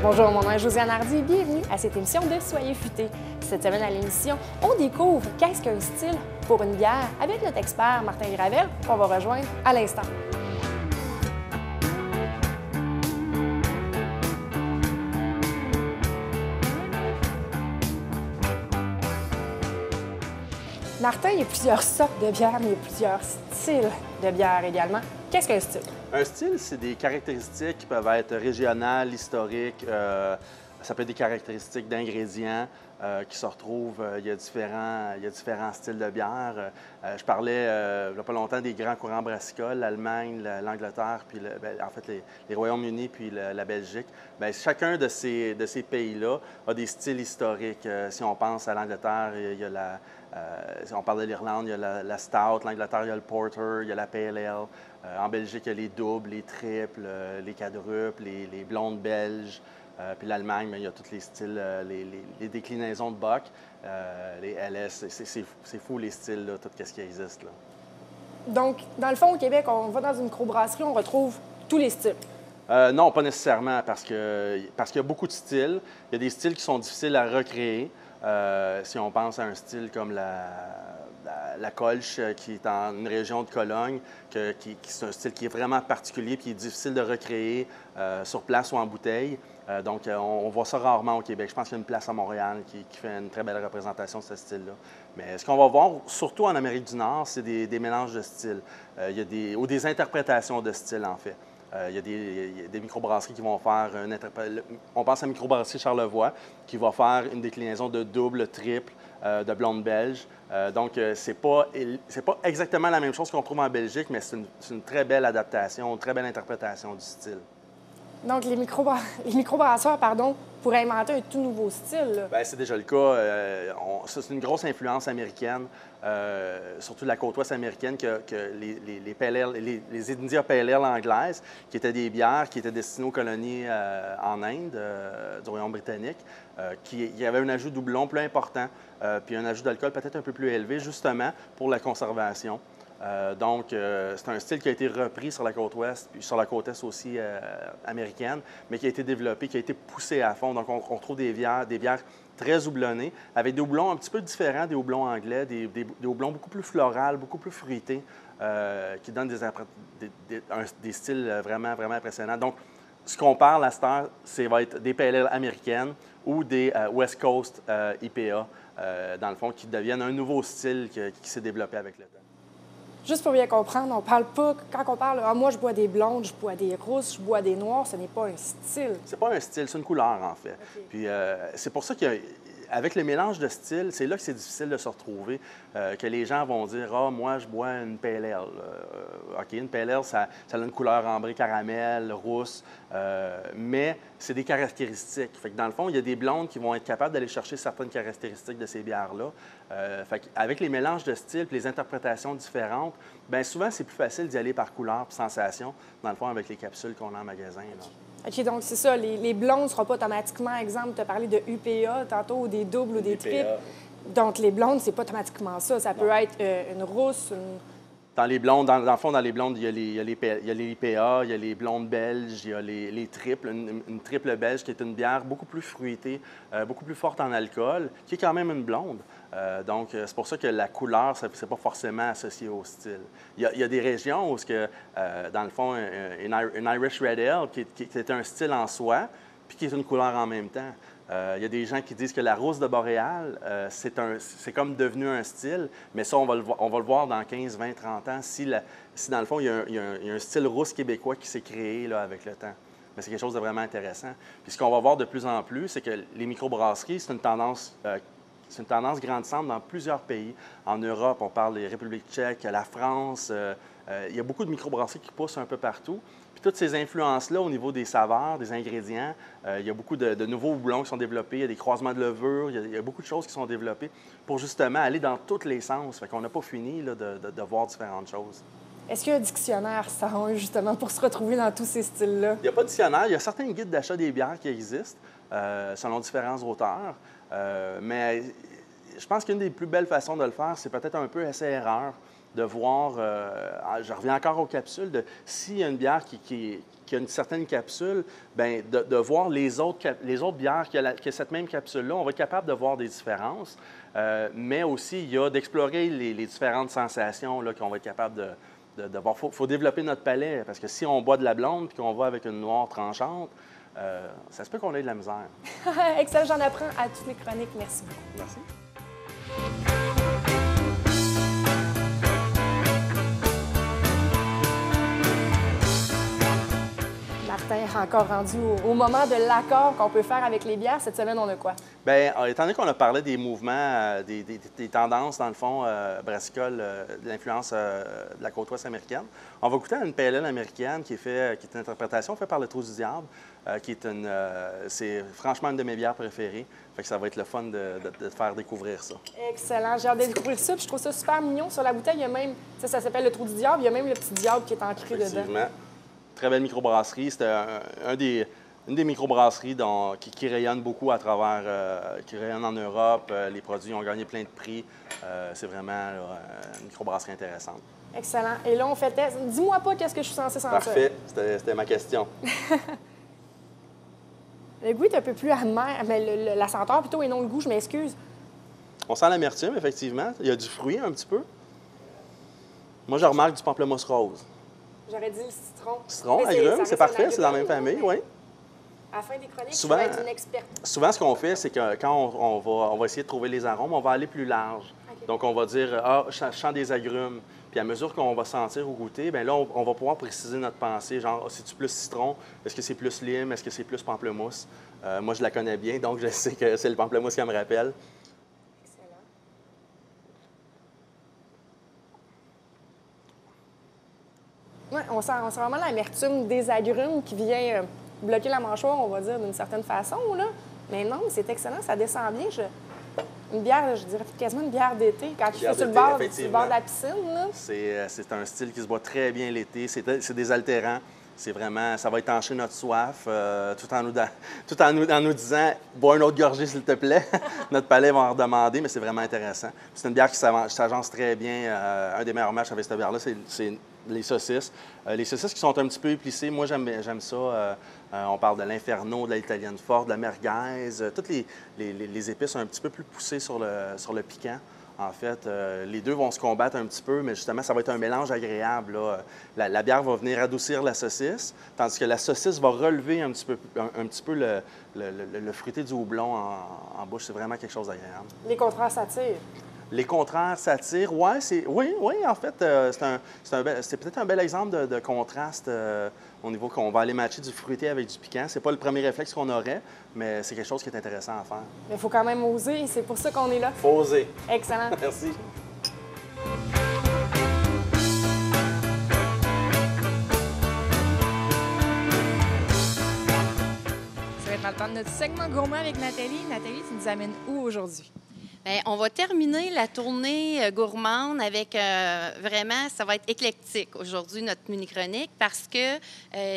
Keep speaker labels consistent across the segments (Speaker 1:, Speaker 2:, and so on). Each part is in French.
Speaker 1: Bonjour, mon nom est Josiane Hardy et bienvenue à cette émission de Soyez futés. Cette semaine à l'émission, on découvre qu'est-ce qu'un style pour une bière avec notre expert Martin Gravel qu'on va rejoindre à l'instant. Martin, il y a plusieurs sortes de bières, mais il y a plusieurs styles de bière également. Qu'est-ce qu'un style?
Speaker 2: Un style, c'est des caractéristiques qui peuvent être régionales, historiques, ça peut être des caractéristiques d'ingrédients qui se retrouvent. Il y a différents styles de bière. Je parlais il n'y a pas longtemps des grands courants brassicoles, l'Allemagne, l'Angleterre, puis en fait les Royaumes-Unis puis la Belgique. Bien, chacun de ces pays-là a des styles historiques. Si on pense à l'Angleterre, il y a si on parle de l'Irlande, il y a la Stout, l'Angleterre, il y a le Porter, il y a la Pale Ale. En Belgique, il y a les doubles, les triples, les quadruples, les blondes belges. Puis l'Allemagne, il y a tous les styles, les déclinaisons de Bock, les LS. C'est fou les styles, là, tout ce qui existe. Là.
Speaker 1: Donc, dans le fond, au Québec, on va dans une microbrasserie, on retrouve tous les styles.
Speaker 2: Non, pas nécessairement, parce qu'il y a beaucoup de styles. Il y a des styles qui sont difficiles à recréer. Si on pense à un style comme la Kolsch, qui est en une région de Cologne, c'est un style qui est vraiment particulier et qui est difficile de recréer sur place ou en bouteille. Donc, on voit ça rarement au Québec. Je pense qu'il y a une place à Montréal qui fait une très belle représentation de ce style-là. Mais ce qu'on va voir, surtout en Amérique du Nord, c'est des mélanges de styles. Ou des interprétations de styles, en fait. Il y a des microbrasseries qui vont faire on pense à la microbrasserie Charlevoix, qui va faire une déclinaison de double, triple, de blonde belge. Donc, c'est pas exactement la même chose qu'on trouve en Belgique, mais c'est une très belle adaptation, une très belle interprétation du style.
Speaker 1: Donc, les microbrasseurs, pourraient inventer un tout nouveau style.
Speaker 2: Bien, c'est déjà le cas. C'est une grosse influence américaine, surtout de la côte ouest américaine, que les Pale Ale, les India Pale Ale anglaises, qui étaient des bières qui étaient destinées aux colonies en Inde, du Royaume britannique, qui avaient un ajout de doublon plus important, puis un ajout d'alcool peut-être un peu plus élevé, justement, pour la conservation. Donc, c'est un style qui a été repris sur la côte ouest, puis sur la côte est aussi américaine, mais qui a été développé, qui a été poussé à fond. Donc, on trouve des bières très houblonnées, avec des houblons un petit peu différents des houblons anglais, des houblons beaucoup plus florales, beaucoup plus fruités, qui donnent des styles vraiment, vraiment impressionnants. Donc, ce qu'on parle à cette heure, va être des Pale Ale américaines ou des West Coast IPA, dans le fond, qui deviennent un nouveau style qui s'est développé avec le temps.
Speaker 1: Juste pour bien comprendre, on parle pas, quand on parle, moi je bois des blondes, je bois des rousses, je bois des noirs, ce n'est pas un style.
Speaker 2: C'est pas un style, c'est une couleur, en fait.
Speaker 1: Okay.
Speaker 2: Puis c'est pour ça qu'avec le mélange de styles, c'est là que c'est difficile de se retrouver, que les gens vont dire « Ah, moi, je bois une Pale Ale. OK, une Pale Ale, ça a une couleur ambrée caramel, rousse, mais c'est des caractéristiques. Fait que dans le fond, il y a des blondes qui vont être capables d'aller chercher certaines caractéristiques de ces bières-là. Avec les mélanges de styles et les interprétations différentes, bien souvent, c'est plus facile d'y aller par couleur et sensation, dans le fond, avec les capsules qu'on a en magasin. Là.
Speaker 1: OK, donc c'est ça. Les blondes ne seront pas automatiquement, exemple, tu as parlé de UPA tantôt, ou des doubles ou des triples. Donc, les blondes, c'est pas automatiquement ça. Ça peut être une rousse,
Speaker 2: Dans les blondes, dans le fond, dans les blondes, il y a les IPA, il y a les blondes belges, il y a les triples, une triple belge qui est une bière beaucoup plus fruitée, beaucoup plus forte en alcool, qui est quand même une blonde. Donc, c'est pour ça que la couleur, ce n'est pas forcément associé au style. Il y a des régions où, dans le fond, une Irish Red Ale, qui est un style en soi, puis qui est une couleur en même temps. Il y a des gens qui disent que la rousse de Boréal, c'est comme devenu un style, mais ça, on va le voir dans 15, 20, 30 ans, si dans le fond, il y a un style rousse québécois qui s'est créé là, avec le temps. Mais c'est quelque chose de vraiment intéressant. Puis ce qu'on va voir de plus en plus, c'est que les microbrasseries, c'est une tendance grandissante dans plusieurs pays. En Europe, on parle des Républiques tchèques, la France. Il y a beaucoup de microbrasseries qui poussent un peu partout. Puis toutes ces influences-là au niveau des saveurs, des ingrédients, il y a beaucoup de nouveaux houblons qui sont développés, il y a des croisements de levure, il y a beaucoup de choses qui sont développées pour justement aller dans tous les sens. Fait qu'on n'a pas fini là, de voir différentes choses.
Speaker 1: Est-ce qu'il y a un dictionnaire 101, justement, pour se retrouver dans tous ces styles-là?
Speaker 2: Il n'y a pas de dictionnaire. Il y a certains guides d'achat des bières qui existent, selon différents auteurs. Mais je pense qu'une des plus belles façons de le faire, c'est peut-être un peu essai-erreur. de voir, je reviens encore aux capsules, s'il y a une bière qui a une certaine capsule, bien, de voir les autres bières qui ont cette même capsule-là, on va être capable de voir des différences. Mais aussi, il y a d'explorer les différentes sensations qu'on va être capable de voir. Il faut développer notre palais, parce que si on boit de la blonde puis qu'on va avec une noire tranchante, ça se peut qu'on ait de la misère.
Speaker 1: Excellent, j'en apprends à toutes les chroniques. Merci beaucoup.
Speaker 2: Merci.
Speaker 1: Martin, encore rendu au moment de l'accord qu'on peut faire avec les bières. Cette semaine, on a quoi?
Speaker 2: Bien, étant donné qu'on a parlé des mouvements, des tendances, dans le fond, brassicole, de l'influence de la côte ouest américaine, on va goûter à une PLL américaine qui est une interprétation faite par le Trou du Diable, c'est franchement une de mes bières préférées. Fait que ça va être le fun de te faire découvrir ça.
Speaker 1: Excellent. J'ai hâte de découvrir ça. Puis je trouve ça super mignon. Sur la bouteille, il y a même, ça s'appelle le Trou du Diable, il y a même le petit diable qui est ancré dedans.
Speaker 2: Très belle microbrasserie. C'était une des microbrasseries qui rayonne beaucoup à travers, qui rayonne en Europe. Les produits ont gagné plein de prix. C'est vraiment une microbrasserie intéressante.
Speaker 1: Excellent. Et là, on fait test. Dis-moi pas qu'est-ce que je suis censée sentir.
Speaker 2: Parfait. C'était ma question.
Speaker 1: Le goût est un peu plus amer, mais la senteur plutôt et non le goût, je m'excuse.
Speaker 2: On sent l'amertume, effectivement. Il y a du fruit un petit peu. Moi, je remarque du pamplemousse rose.
Speaker 1: J'aurais dit le citron.
Speaker 2: Citron, agrumes, c'est parfait, c'est dans la même famille, oui.
Speaker 1: À la fin des chroniques,
Speaker 2: souvent,
Speaker 1: tu vas être une experte.
Speaker 2: Souvent, ce qu'on fait, c'est que quand on va essayer de trouver les arômes, on va aller plus large. Okay. Donc, on va dire, je sens des agrumes. Puis à mesure qu'on va sentir ou goûter, bien là, on va pouvoir préciser notre pensée. Genre, c'est-tu plus citron? Est-ce que c'est plus lime? Est-ce que c'est plus pamplemousse? Moi, je la connais bien, donc je sais que c'est le pamplemousse qui me rappelle.
Speaker 1: Excellent. Oui, on sent vraiment l'amertume des agrumes qui vient bloquer la mâchoire, on va dire, d'une certaine façon, là. Mais non, c'est excellent, ça descend bien. Une bière, je dirais quasiment une bière d'été, quand il fait sur le bord de la piscine, là.
Speaker 2: C'est un style qui se boit très bien l'été. C'est désaltérant. C'est vraiment, ça va étancher notre soif, tout en nous disant « bois une autre gorgée, s'il te plaît ». Notre palais va en redemander, mais c'est vraiment intéressant. C'est une bière qui s'agence très bien. Un des meilleurs matchs avec cette bière-là, c'est les saucisses. Les saucisses qui sont un petit peu épicées, moi, j'aime ça. On parle de l'Inferno, de l'Italienne forte, de la merguez. Toutes les épices un petit peu plus poussées sur le piquant. En fait, les deux vont se combattre un petit peu, mais justement, ça va être un mélange agréable, là. La bière va venir adoucir la saucisse, tandis que la saucisse va relever un petit peu le fruité du houblon en bouche. C'est vraiment quelque chose d'agréable.
Speaker 1: Les contrastes s'attirent.
Speaker 2: Les contraires s'attirent, oui, en fait, c'est peut-être un bel exemple de contraste au niveau qu'on va aller matcher du fruité avec du piquant. C'est pas le premier réflexe qu'on aurait, mais c'est quelque chose qui est intéressant à faire.
Speaker 1: Mais il faut quand même oser, et c'est pour ça qu'on est là.
Speaker 2: Faut oser.
Speaker 1: Excellent.
Speaker 2: Merci.
Speaker 3: Ça va être le temps de notre segment gourmand avec Nathalie. Nathalie, tu nous amènes où aujourd'hui?
Speaker 4: Bien, on va terminer la tournée gourmande avec vraiment, ça va être éclectique aujourd'hui, notre mini-chronique, parce que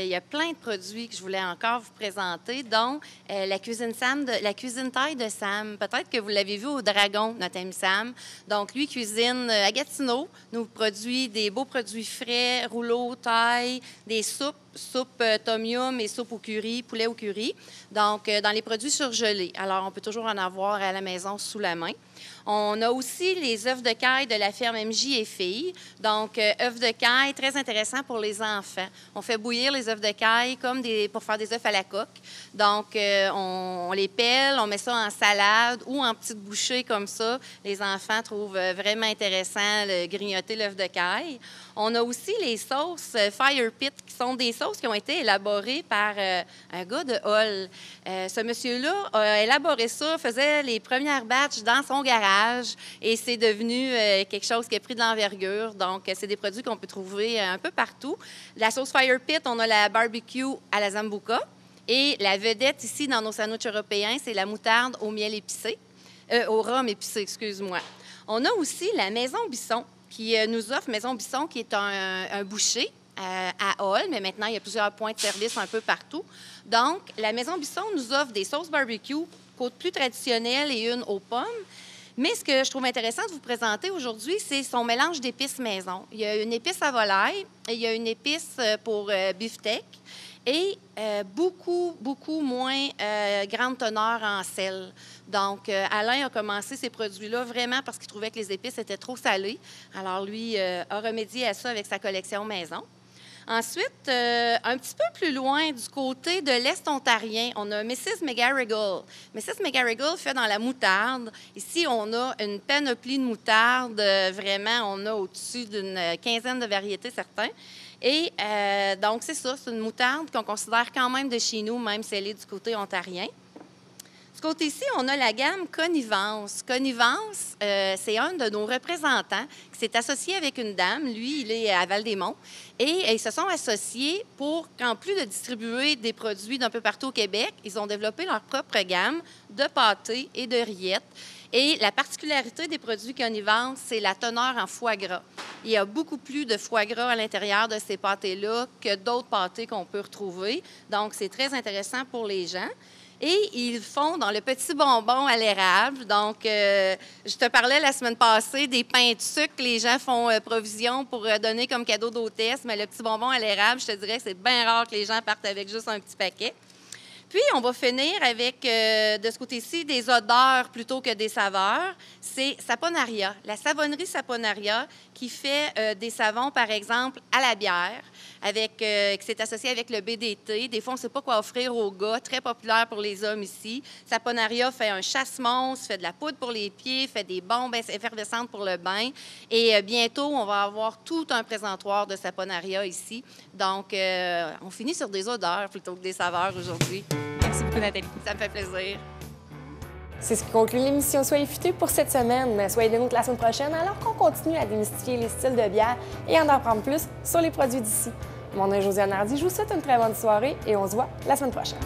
Speaker 4: il y a plein de produits que je voulais encore vous présenter, dont la cuisine taille de Sam. Peut-être que vous l'avez vu au Dragon, notre ami Sam. Donc, lui cuisine à Gatineau, nous produit des beaux produits frais, rouleaux, taille, des soupes tom yum et soupe au curry, poulet au curry. Donc, dans les produits surgelés. Alors, on peut toujours en avoir à la maison sous la main. On a aussi les œufs de caille de la ferme MJ et Filles. Donc, œufs de caille, très intéressant pour les enfants. On fait bouillir les œufs de caille comme pour faire des œufs à la coque. Donc, on les pèle, on met ça en salade ou en petites bouchées comme ça. Les enfants trouvent vraiment intéressant de grignoter l'œuf de caille. On a aussi les sauces Fire Pit, qui sont des sauces qui ont été élaborées par un gars de Hall. Ce monsieur-là a élaboré ça, faisait les premières batches dans son garage et c'est devenu quelque chose qui a pris de l'envergure. Donc, c'est des produits qu'on peut trouver un peu partout. La sauce Fire Pit, on a la barbecue à la Zambuca. Et la vedette ici, dans nos sandwichs européens, c'est la moutarde au miel épicé, au rhum épicé, excuse-moi. On a aussi la Maison Bisson, qui nous offre, Maison Bisson, qui est un boucher à Hall, mais maintenant, il y a plusieurs points de service un peu partout. Donc, la Maison Bisson nous offre des sauces barbecue, côte plus traditionnelle et une aux pommes. Mais ce que je trouve intéressant de vous présenter aujourd'hui, c'est son mélange d'épices maison. Il y a une épice à volaille et il y a une épice pour beefsteak et beaucoup moins grande teneur en sel. Donc, Alain a commencé ces produits-là vraiment parce qu'il trouvait que les épices étaient trop salées. Alors, lui a remédié à ça avec sa collection maison. Ensuite, un petit peu plus loin, du côté de l'Est ontarien, on a Mrs. McGarrigle. Mrs. McGarrigle fait dans la moutarde. Ici, on a une panoplie de moutarde. Vraiment, on a au-dessus d'une quinzaine de variétés, certains. Et donc, c'est ça, c'est une moutarde qu'on considère quand même de chez nous, même si elle est du côté ontarien. De ce côté-ci, on a la gamme Connivence. Connivence, c'est un de nos représentants qui s'est associé avec une dame. Lui, il est à Val-des-Monts. Et ils se sont associés pour qu'en plus de distribuer des produits d'un peu partout au Québec, ils ont développé leur propre gamme de pâtés et de rillettes. Et la particularité des produits Connivence, c'est la teneur en foie gras. Il y a beaucoup plus de foie gras à l'intérieur de ces pâtés-là que d'autres pâtés qu'on peut retrouver. Donc, c'est très intéressant pour les gens. Et ils font dans le petit bonbon à l'érable. Donc, je te parlais la semaine passée des pains de sucre que les gens font provision pour donner comme cadeau d'hôtesse. Mais le petit bonbon à l'érable, je te dirais que c'est bien rare que les gens partent avec juste un petit paquet. Puis, on va finir avec, de ce côté-ci, des odeurs plutôt que des saveurs. C'est Saponaria, la savonnerie Saponaria qui fait des savons, par exemple, à la bière, qui s'est associé avec le BDT. Des fois, on ne sait pas quoi offrir aux gars, très populaire pour les hommes ici. Saponaria fait un chasse-monstre, fait de la poudre pour les pieds, fait des bombes effervescentes pour le bain. Et bientôt, on va avoir tout un présentoir de Saponaria ici. Donc, on finit sur des odeurs plutôt que des saveurs aujourd'hui.
Speaker 3: Merci beaucoup, Nathalie.
Speaker 4: Ça me fait plaisir.
Speaker 1: C'est ce qui conclut l'émission Soyez futés pour cette semaine. Soyez de nous la semaine prochaine alors qu'on continue à démystifier les styles de bière et en apprendre plus sur les produits d'ici. Mon nom est Josiane Hardy. Je vous souhaite une très bonne soirée et on se voit la semaine prochaine.